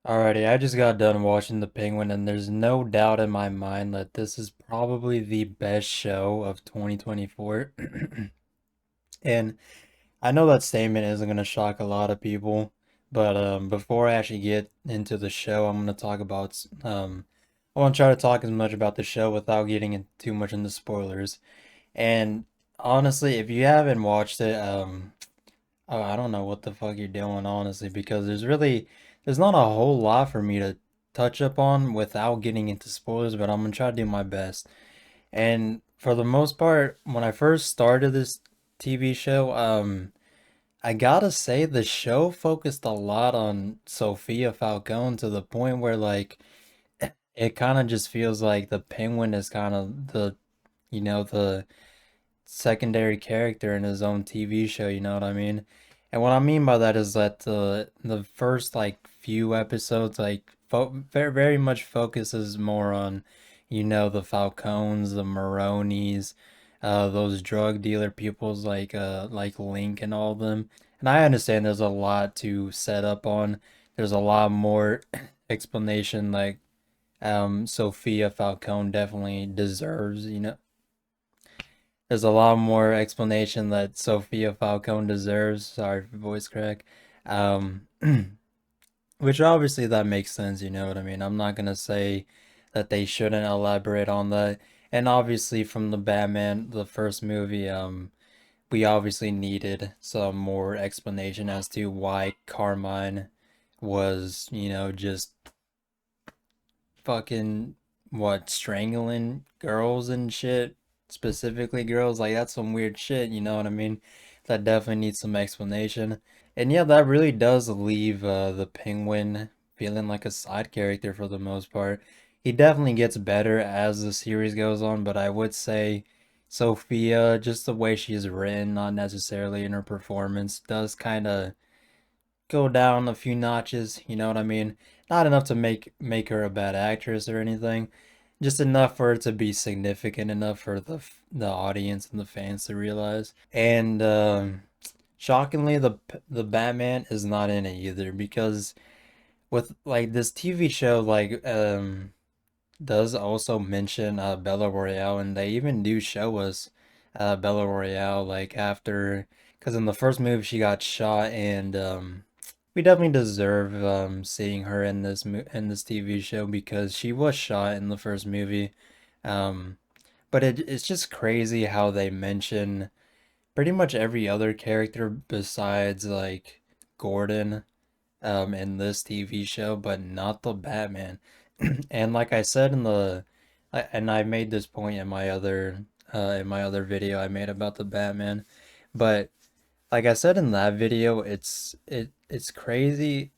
Alrighty, I just got done watching The Penguin, and there's no doubt in my mind that this is probably the best show of 2024. And I know that statement isn't going to shock a lot of people, but before I actually get into the show, I'm going to talk about, I want to try to talk as much about the show without getting too much into spoilers. And honestly, if you haven't watched it, oh, I don't know what the fuck you're doing, honestly, because there's not a whole lot for me to touch up on without getting into spoilers, but I'm gonna try to do my best. And for the most part, when I first started this TV show, I gotta say the show focused a lot on Sophia Falcone to the point where it kind of just feels like the Penguin is kind of the secondary character in his own TV show, you know what I mean? And what I mean by that is that the first few episodes very much focuses more on, the Falcones, the Maronis, those drug dealer peoples like Link and all of them. And I understand there's a lot to set up on. There's a lot more explanation Sophia Falcone definitely deserves, there's a lot more explanation that Sophia Falcone deserves. Sorry for voice crack. Um, which obviously that makes sense, you know what I mean? I'm not gonna say that they shouldn't elaborate on that. And obviously from the Batman, the first movie, we obviously needed some more explanation as to why Carmine was, just fucking strangling girls and shit, specifically girls. Like that's some weird shit, you know what I mean? That definitely needs some explanation. And yeah, that really does leave the Penguin feeling like a side character for the most part. He definitely gets better as the series goes on, but I would say Sophia, just the way she's written, not necessarily in her performance, does kind of go down a few notches, you know what I mean? Not enough to make her a bad actress or anything, just enough for it to be significant enough for the audience and the fans to realize. And shockingly, the Batman is not in it either because with this TV show does also mention Bella Royale, and they even do show us Bella Royale after, because in the first movie she got shot, and we definitely deserve seeing her in in this TV show because she was shot in the first movie. Um, but it's just crazy how they mention pretty much every other character besides Gordon in this TV show, but not the Batman. And like I said and I made this point in my other video I made about the Batman, but like I said in that video, it's crazy.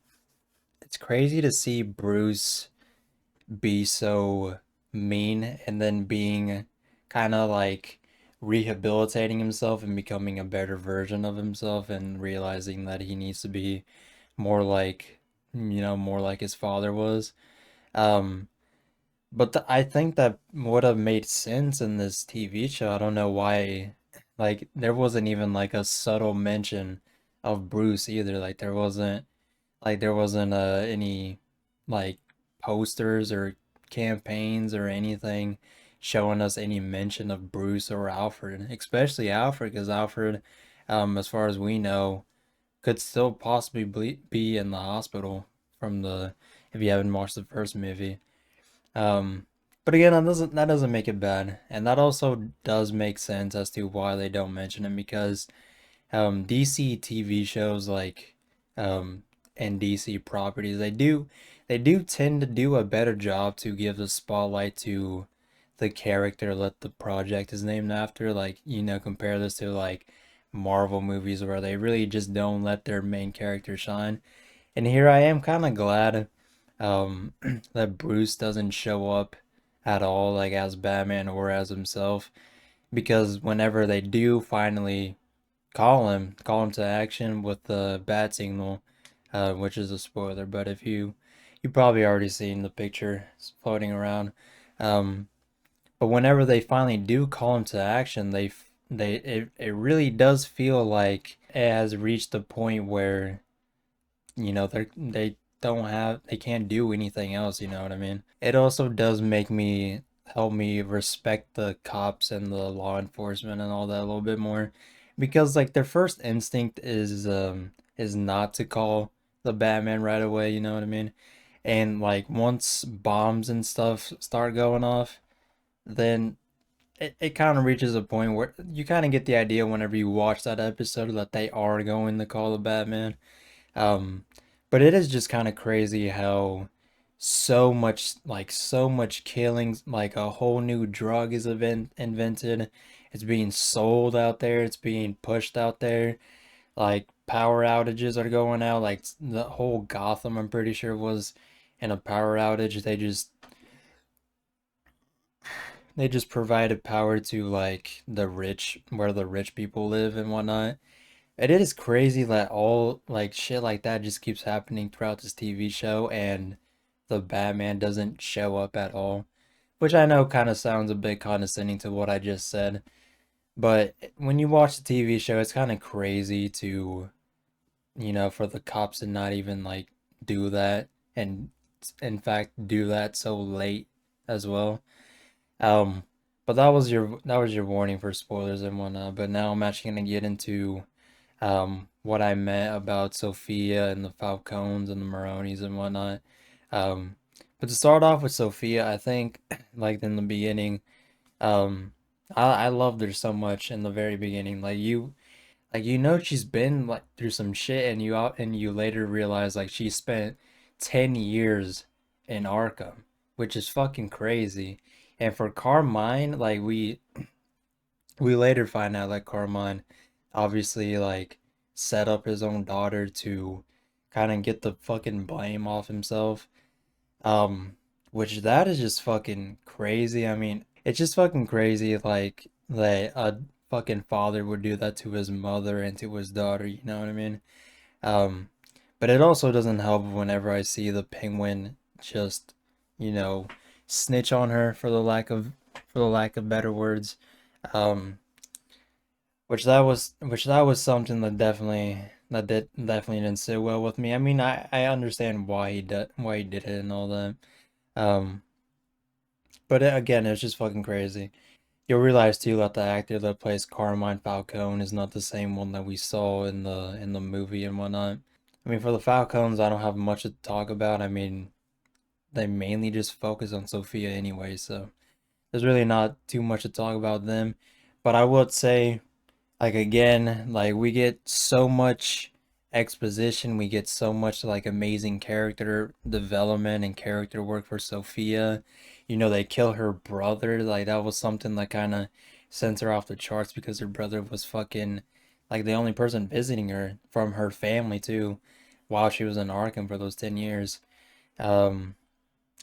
It's crazy to see Bruce be so mean and then being kind of rehabilitating himself and becoming a better version of himself and realizing that he needs to be more more like his father was. Um, but I think that would have made sense in this TV show. I don't know why, there wasn't even a subtle mention of Bruce either. There wasn't any like posters or campaigns or anything showing us any mention of Bruce or Alfred, especially Alfred, because Alfred, as far as we know, could still possibly be in the hospital from the if you haven't watched the first movie. Um, but again, that doesn't make it bad, and that also does make sense as to why they don't mention him because DC TV shows um and DC properties they do tend to do a better job to give the spotlight to the character that the project is named after. Compare this to Marvel movies where they really just don't let their main character shine. And here I am kind of glad um that Bruce doesn't show up at all as Batman or as himself because whenever they do finally call him to action with the bat signal, which is a spoiler, but if you probably already seen the picture floating around. Um, but whenever they finally do call him to action, it really does feel like it has reached the point where they they can't do anything else, you know what I mean? It also does make me help me respect the cops and the law enforcement and all that a little bit more because like their first instinct is not to call the Batman right away, you know what I mean? And like once bombs and stuff start going off, then it kind of reaches a point where you kind of get the idea whenever you watch that episode that they are going to call the Batman. Um, but it is just kind of crazy how so much killings, like a whole new drug is invented. It's being sold out there. It's being pushed out there. Like power outages are going out. Like the whole Gotham, I'm pretty sure was in a power outage. They just provided power to like the rich, where the rich people live and whatnot. It is crazy that all like shit like that just keeps happening throughout this TV show and the Batman doesn't show up at all. Which I know kind of sounds a bit condescending to what I just said, but when you watch the TV show, it's kind of crazy to, for the cops to not even like do that and in fact do that so late as well. Um, but that was your warning for spoilers and whatnot. But now I'm actually gonna get into what I meant about Sophia and the Falcones and the Maronis and whatnot. Um, but to start off with Sophia, I think like in the beginning, um, I loved her so much in the very beginning. Like she's been like through some shit, and you later realize like she spent 10 years in Arkham, which is fucking crazy. And for Carmine, like we later find out like Carmine obviously like set up his own daughter to kind of get the fucking blame off himself. Um, which that is just fucking crazy. I mean, it's just fucking crazy like that a fucking father would do that to his mother and to his daughter, you know what I mean? Um, but it also doesn't help whenever I see the Penguin just, you know, snitch on her for the lack of better words. Um, which that was something that definitely didn't sit well with me. I mean, I understand why he did it and all that. Um, but again, it's just fucking crazy. You'll realize too that the actor that plays Carmine Falcone is not the same one that we saw in the movie and whatnot. I mean, for the Falcones, I don't have much to talk about. I mean, they mainly just focus on Sophia anyway, so there's really not too much to talk about them. But I would say, like again, like we get so much exposition, we get so much like amazing character development and character work for Sophia. They kill her brother. Like that was something that kind of sent her off the charts because her brother was fucking like the only person visiting her from her family too, while she was in Arkham for those 10 years. Um,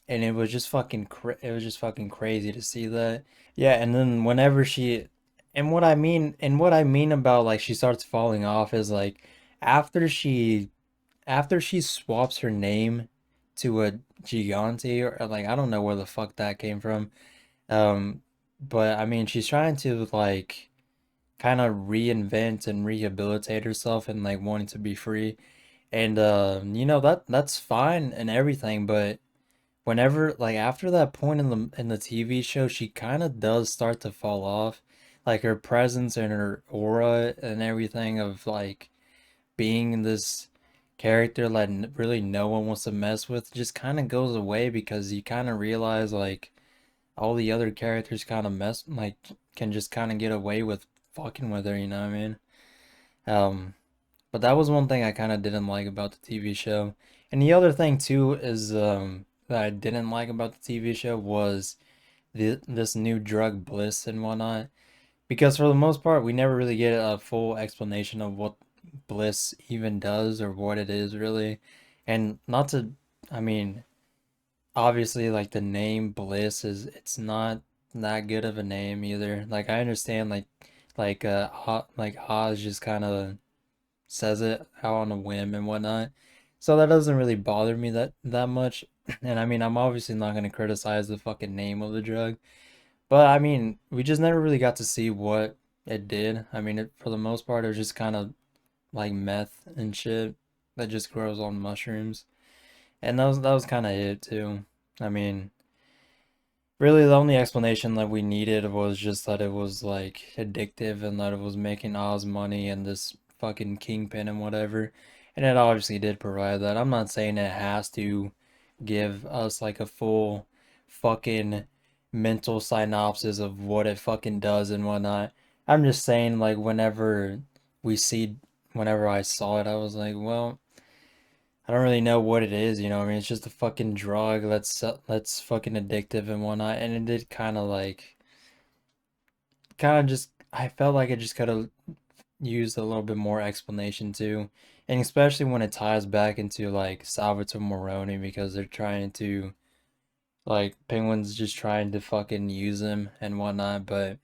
and it was just it was just fucking crazy to see that. Yeah, and then whenever she and what I mean about like she starts falling off is like after she swaps her name to a Gigante, or like I don't know where the fuck that came from. Um but I mean she's trying to like kind of reinvent and rehabilitate herself and like wanting to be free. And that's fine and everything, but whenever like after that point in the TV show, she kind of does start to fall off. Like her presence and her aura and everything of like being this character that really no one wants to mess with just kind of goes away because you kind of realize like all the other characters kind of can just kind of get away with fucking with her, you know what I mean? Um, but that was one thing I kind of didn't like about the TV show. And the other thing too is that I didn't like about the TV show was this new drug Bliss and whatnot. Because for the most part, we never really get a full explanation of what Bliss even does or what it is really. And not to, I mean, obviously like the name Bliss it's not that good of a name either. Like I understand like Oz just kind of says it out on a whim and whatnot. So that doesn't really bother me that much. And I mean, I'm obviously not going to criticize the fucking name of the drug, but I mean, we just never really got to see what it did. I mean, for the most part, it was just kind of like meth and shit that just grows on mushrooms. And that was kind of it too. I mean, really, the only explanation that we needed was just that it was like addictive and that it was making Oz money and this fucking kingpin and whatever. And it obviously did provide that. I'm not saying it has to give us like a full fucking mental synopsis of what it fucking does and whatnot. I'm just saying, like, we see, whenever I saw it, I was like, well, I don't really know what it is, you know what I mean? It's just a fucking drug that's fucking addictive and whatnot. And it did kind of like, kind of just, I felt like it just could have used a little bit more explanation too. And especially when it ties back into like Salvatore Moroni because they're trying to, like, Penguin's just trying to fucking use him and whatnot. But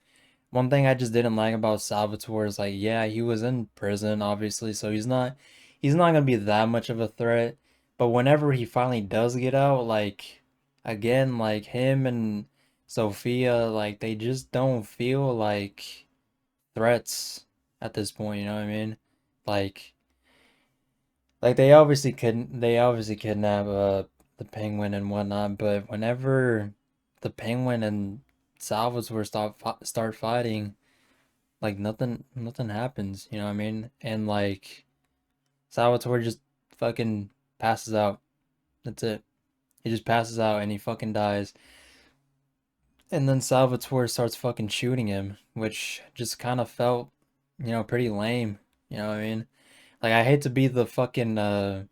one thing I just didn't like about Salvatore is like, yeah, he was in prison, obviously, so he's not gonna be that much of a threat. But whenever he finally does get out, like, again, like him and Sophia, like they just don't feel like threats at this point, you know what I mean? Like like they obviously kidnap the penguin and whatnot, but whenever the penguin and Salvatore start fighting, like nothing happens, you know what I mean? And like Salvatore just fucking passes out. That's it. He just passes out and he fucking dies. And then Salvatore starts fucking shooting him, which just kind of felt, pretty lame. You know what I mean? Like I hate to be the fucking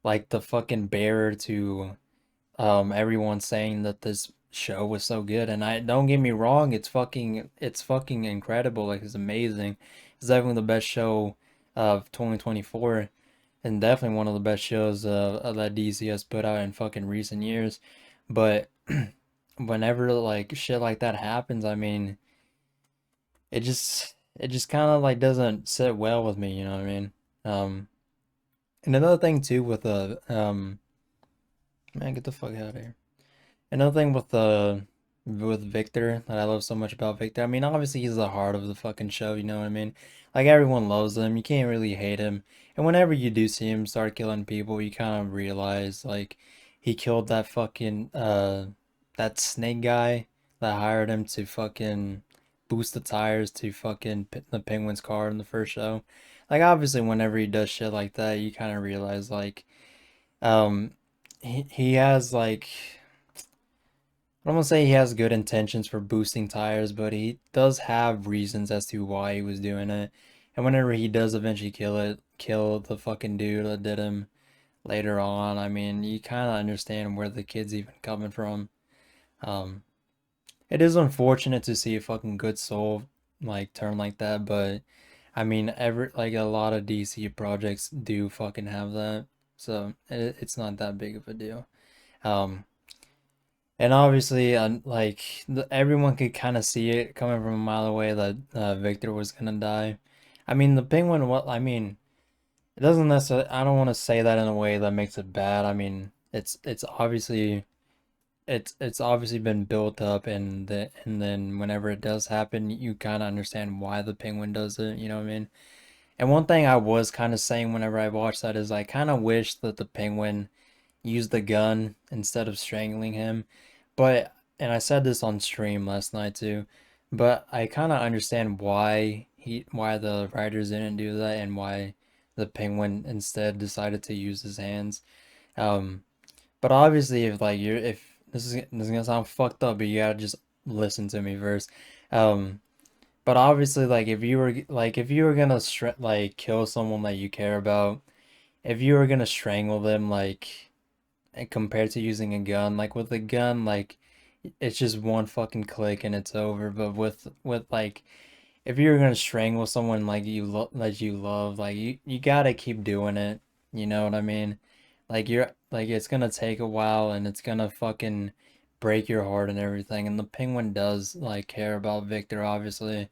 like the fucking bearer to everyone saying that this show was so good, and I don't get me wrong, it's fucking incredible, like it's amazing. It's definitely the best show of 2024 and definitely one of the best shows that DC has put out in fucking recent years. But whenever like shit like that happens, I mean, it just kind of like doesn't sit well with me, you know what I mean? Um and another thing too with the man, get the fuck out of here. Another thing with Victor that I love so much about Victor, I mean, obviously he's the heart of the fucking show, you know what I mean? Like everyone loves him. You can't really hate him. And whenever you do see him start killing people, you kind of realize like he killed that fucking that snake guy that hired him to fucking boost the tires to fucking the Penguin's car in the first show. Like obviously whenever he does shit like that, you kind of realize like um he has like I don't want to say he has good intentions for boosting tires, but he does have reasons as to why he was doing it. And whenever he does eventually kill the fucking dude that did him later on, I mean, you kind of understand where the kid's even coming from. Um, it is unfortunate to see a fucking good soul like turn like that, but I mean, like a lot of DC projects do fucking have that, so it's not that big of a deal. Um, And obviously, like everyone could kind of see it coming from a mile away that Victor was gonna die. I mean, the penguin. What I mean, it doesn't necessarily. I don't want to say that in a way that makes it bad. I mean, it's obviously been built up, and then whenever it does happen, you kind of understand why the penguin does it. You know what I mean? And one thing I was kind of saying whenever I watched that is I kind of wish that the penguin used the gun instead of strangling him. But, and I said this on stream last night too, but I kind of understand why the writers didn't do that and why the penguin instead decided to use his hands. Um, but obviously, if this is gonna sound fucked up, but you gotta just listen to me first. Um, but obviously, like if you were gonna like kill someone that you care about, if you were gonna strangle them, like and compared to using a gun, like with a gun, like it's just one fucking click and it's over. But with like if you're gonna strangle someone like you love, like you gotta keep doing it. You know what I mean? Like you're like it's gonna take a while and it's gonna fucking break your heart and everything. And the penguin does like care about Victor, obviously,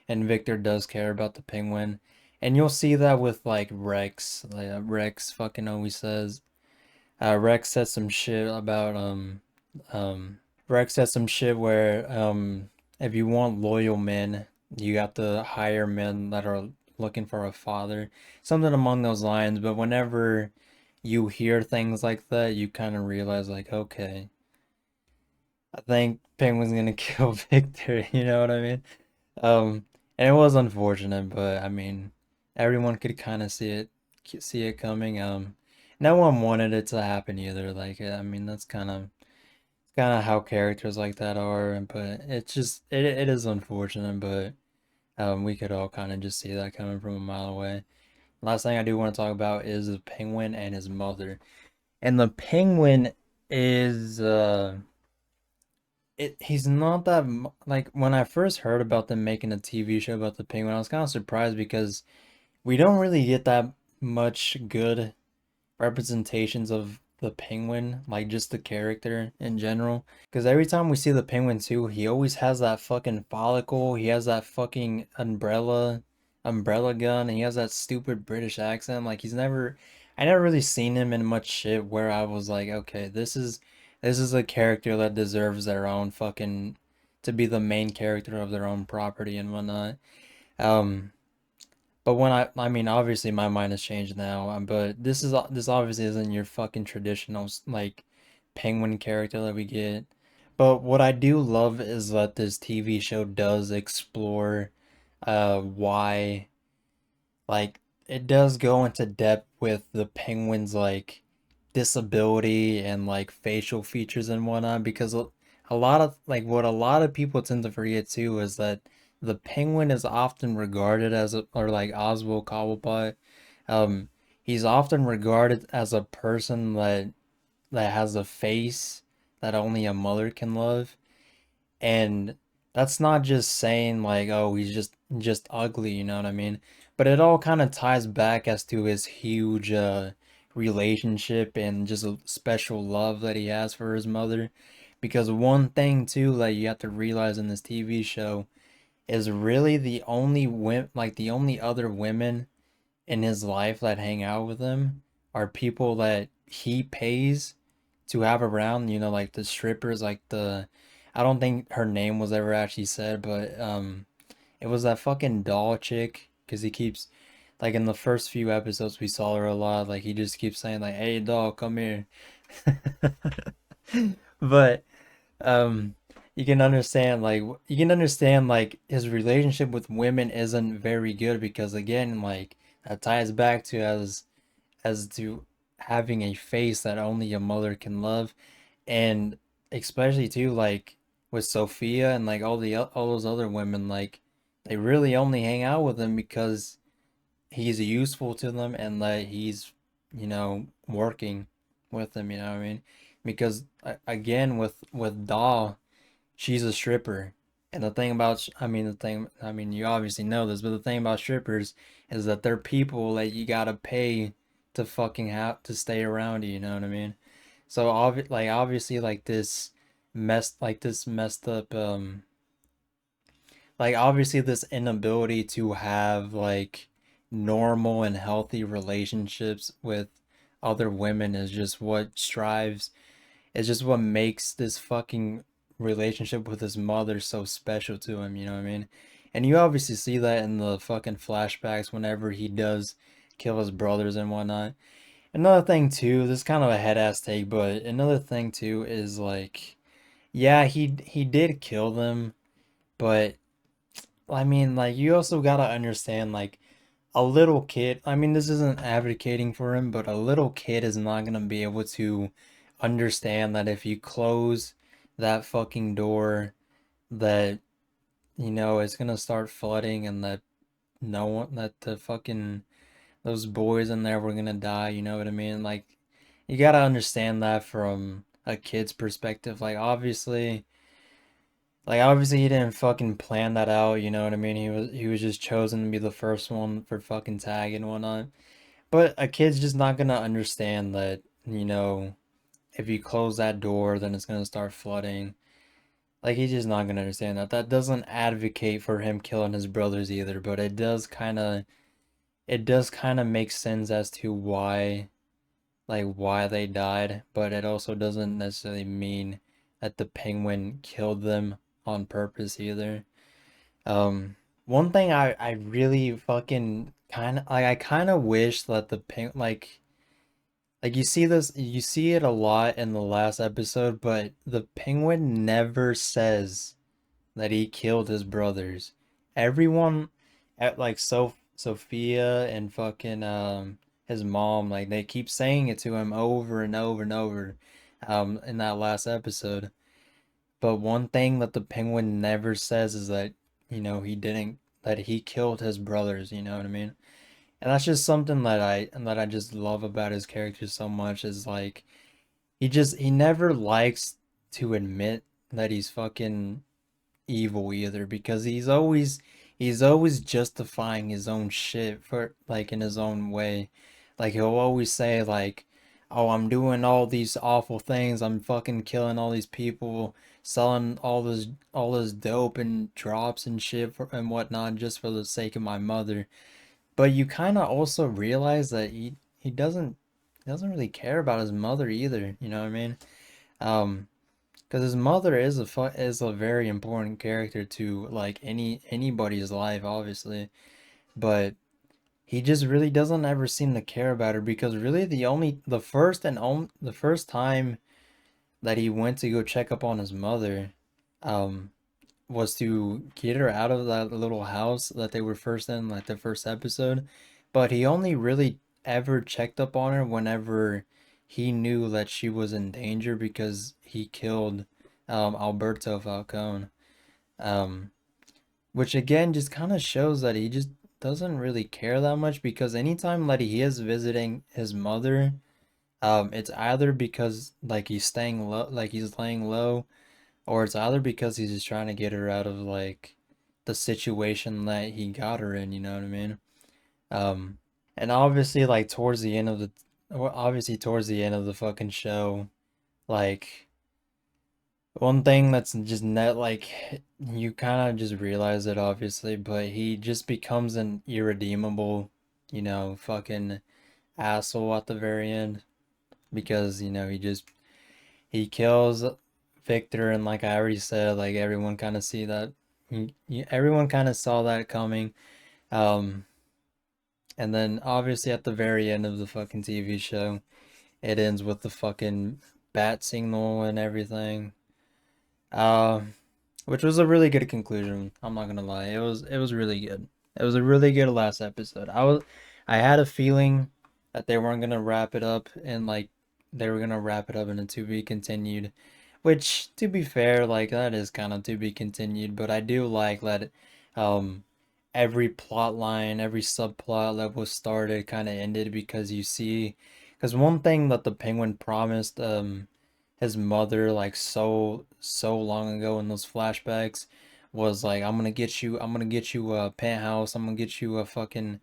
and Victor does care about the penguin. And you'll see that with like Rex. Like Rex fucking always says Rex said some shit about um Rex said some shit where if you want loyal men, you have to hire men that are looking for a father. Something among those lines, but whenever you hear things like that, you kind of realize like, okay, I think Penguin's gonna kill Victor, you know what I mean? Um, and it was unfortunate, but I mean, everyone could kind of see it coming. No one wanted it to happen either. Like, I mean, that's kind of how characters like that are. But it's just, it is unfortunate, but we could all kind of just see that coming from a mile away. Last thing I do want to talk about is the penguin and his mother. And the penguin is, he's not that like when I first heard about them making a TV show about the penguin, I was kind of surprised because we don't really get that much good representations of the penguin, like just the character in general. Because every time we see the penguin too, he always has that fucking follicle. He has that fucking umbrella gun, and he has that stupid British accent. Like I never really seen him in much shit where I was like, okay, this is a character that deserves their own fucking to be the main character of their own property and whatnot. Um, but when I mean, obviously my mind has changed now. But this obviously isn't your fucking traditional like penguin character that we get. But what I do love is that this TV show does explore, why like it does go into depth with the penguin's like disability and like facial features and whatnot because a lot of like what a lot of people tend to forget too is that the penguin is often regarded as a, or like Oswald Cobblepot, um, he's often regarded as a person that has a face that only a mother can love, and that's not just saying like, oh, he's just ugly, you know what I mean? But it all kind of ties back as to his huge relationship and just a special love that he has for his mother. Because one thing too that you have to realize in this TV show is really the only like the only other women in his life that hang out with him are people that he pays to have around, you know, like the strippers, like the I don't think her name was ever actually said, but it was that fucking doll chick because he keeps like in the first few episodes we saw her a lot, like he just keeps saying like, "Hey doll, come here." But um you can understand like his relationship with women isn't very good because again like that ties back to as to having a face that only a mother can love, and especially too like with Sophia and like all those other women, like they really only hang out with him because he's useful to them and that he's, you know, working with them, you know what I mean? Because again with Dahl, she's a stripper. And the thing about, I mean, you obviously know this, but the thing about strippers is that they're people that you gotta pay to fucking have to stay around you, you know what I mean? So obviously like this messed up, like obviously this inability to have like normal and healthy relationships with other women is just what strives it's just what makes this fucking relationship with his mother so special to him, you know what I mean? And you obviously see that in the fucking flashbacks whenever he does kill his brothers and whatnot. Another thing too, this is kind of a head ass take, but another thing too is like, yeah, he did kill them, but I mean, like you also gotta understand, like a little kid. I mean, this isn't advocating for him, but a little kid is not gonna be able to understand that if you close that fucking door, that you know it's gonna start flooding, and that no one, that the fucking those boys in there were gonna die. You know what I mean? Like, you gotta understand that from a kid's perspective. Like obviously he didn't fucking plan that out, you know what I mean? He was just chosen to be the first one for fucking tag and whatnot. But a kid's just not gonna understand that, you know, if you close that door then it's gonna start flooding. Like he's just not gonna understand that. That doesn't advocate for him killing his brothers either, but it does kinda make sense as to why they died, but it also doesn't necessarily mean that the penguin killed them on purpose either. Um, One thing I really fucking kind of like I kind of wish that the pink like Like you see it a lot in the last episode, but the Penguin never says that he killed his brothers. Everyone at like Sophia and fucking his mom, like they keep saying it to him over and over and over in that last episode. But one thing that the Penguin never says is that, he didn't that he killed his brothers, you know what I mean? And that's just something that I just love about his character so much is like he never likes to admit that he's fucking evil either because he's always justifying his own shit for like in his own way. Like he'll always say like, "Oh, I'm doing all these awful things. I'm fucking killing all these people, selling all this dope and drops and shit and whatnot just for the sake of my mother." But you kind of also realize that he doesn't really care about his mother either. You know what I mean? Um, because his mother is a very important character to like anybody's life, obviously. But he just really doesn't ever seem to care about her because really the first time that he went to go check up on his mother, um, was to get her out of that little house that they were first in, like the first episode. But he only really ever checked up on her whenever he knew that she was in danger because he killed Alberto Falcone. Um, which again just kind of shows that he just doesn't really care that much because anytime that he is visiting his mother, it's either because like he's staying low, like he's laying low, or it's either because he's just trying to get her out of like the situation that he got her in, you know what I mean? Um, and obviously like towards the end of the fucking show, like one thing that's just net like you kind of just realize it obviously, but he just becomes an irredeemable, fucking asshole at the very end because, he kills Victor, and like I already said, like everyone kind of see that. Everyone kind of saw that coming. Um, and then obviously at the very end of the fucking TV show, it ends with the fucking bat signal and everything. Uh, which was a really good conclusion. I'm not gonna lie, it was really good. It was a really good last episode. I had a feeling that they weren't gonna wrap it up and like they were gonna wrap it up in a to be continued. Which, to be fair, like that is kind of to be continued, but I do like that um every plot line, every subplot that was started kind of ended because one thing that the Penguin promised his mother like so long ago in those flashbacks was like I'm gonna get you a penthouse, I'm gonna get you a fucking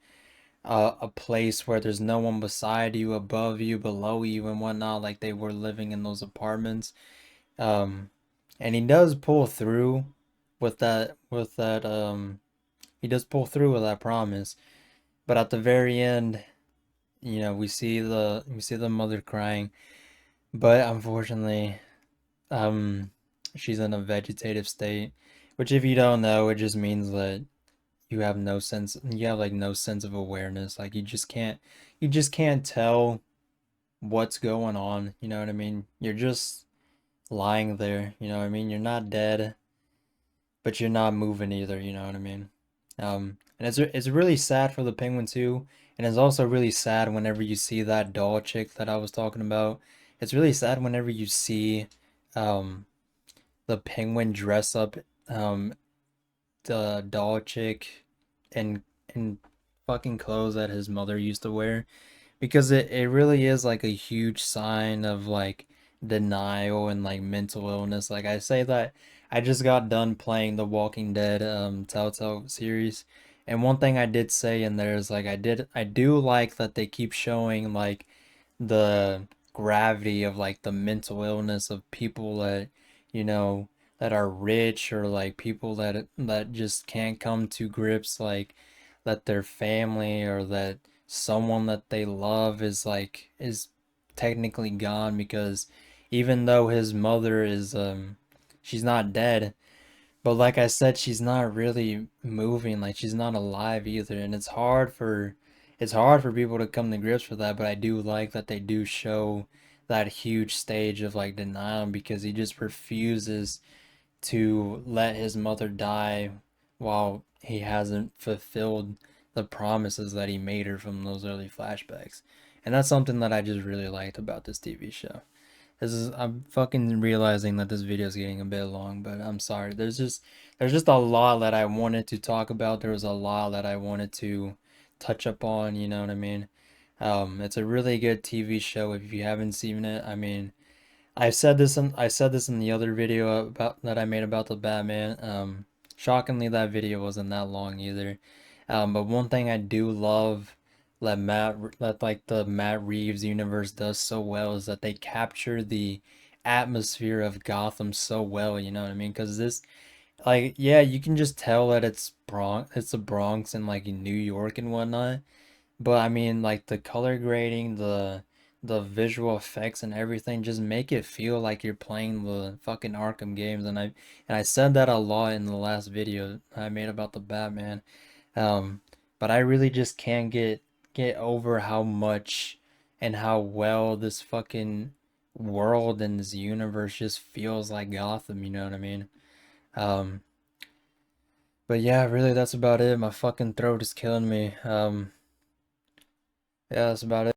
a place where there's no one beside you, above you, below you and whatnot, like they were living in those apartments. um, and he does pull through he does pull through with that promise. But at the very end, we see the mother crying. But unfortunately, um, she's in a vegetative state, which if you don't know, it just means that you have like no sense of awareness. Like you just can't tell what's going on. You know what I mean? You're just lying there. You know what I mean? You're not dead, but you're not moving either. You know what I mean? And it's really sad for the Penguin too, and it's also really sad whenever you see that doll chick that I was talking about. It's really sad whenever you see, um, the Penguin dress up, um, the doll chick in in fucking clothes that his mother used to wear because it really is like a huge sign of like denial and like mental illness. Like I say that I just got done playing the Walking Dead Telltale series, and one thing I did say in there is like I do like that they keep showing like the gravity of like the mental illness of people that you know that are rich or like people that just can't come to grips like that their family or that someone that they love is technically gone because even though his mother is she's not dead, but like I said, she's not really moving, like she's not alive either, and it's hard for people to come to grips with that, but I do like that they do show that huge stage of like denial because he just refuses to let his mother die while he hasn't fulfilled the promises that he made her from those early flashbacks. And that's something that I just really liked about this TV show. I'm fucking realizing that this video is getting a bit long, but I'm sorry. There's just a lot that I wanted to talk about. There was a lot that I wanted to touch up on, you know what I mean? It's a really good TV show if you haven't seen it. I mean, I said this in the other video about that I made about the Batman. Shockingly, that video wasn't that long either. But one thing I do love that like the Matt Reeves universe does so well is that they capture the atmosphere of Gotham so well. You know what I mean? Because this, like, yeah, you can just tell that it's the Bronx and like in New York and whatnot. But I mean, like the color grading, the visual effects and everything just make it feel like you're playing the fucking Arkham games. And I said that a lot in the last video I made about the Batman. Um, but I really just can't get over how much and how well this fucking world and this universe just feels like Gotham, you know what I mean? Um, but yeah, really that's about it. My fucking throat is killing me. Yeah, that's about it.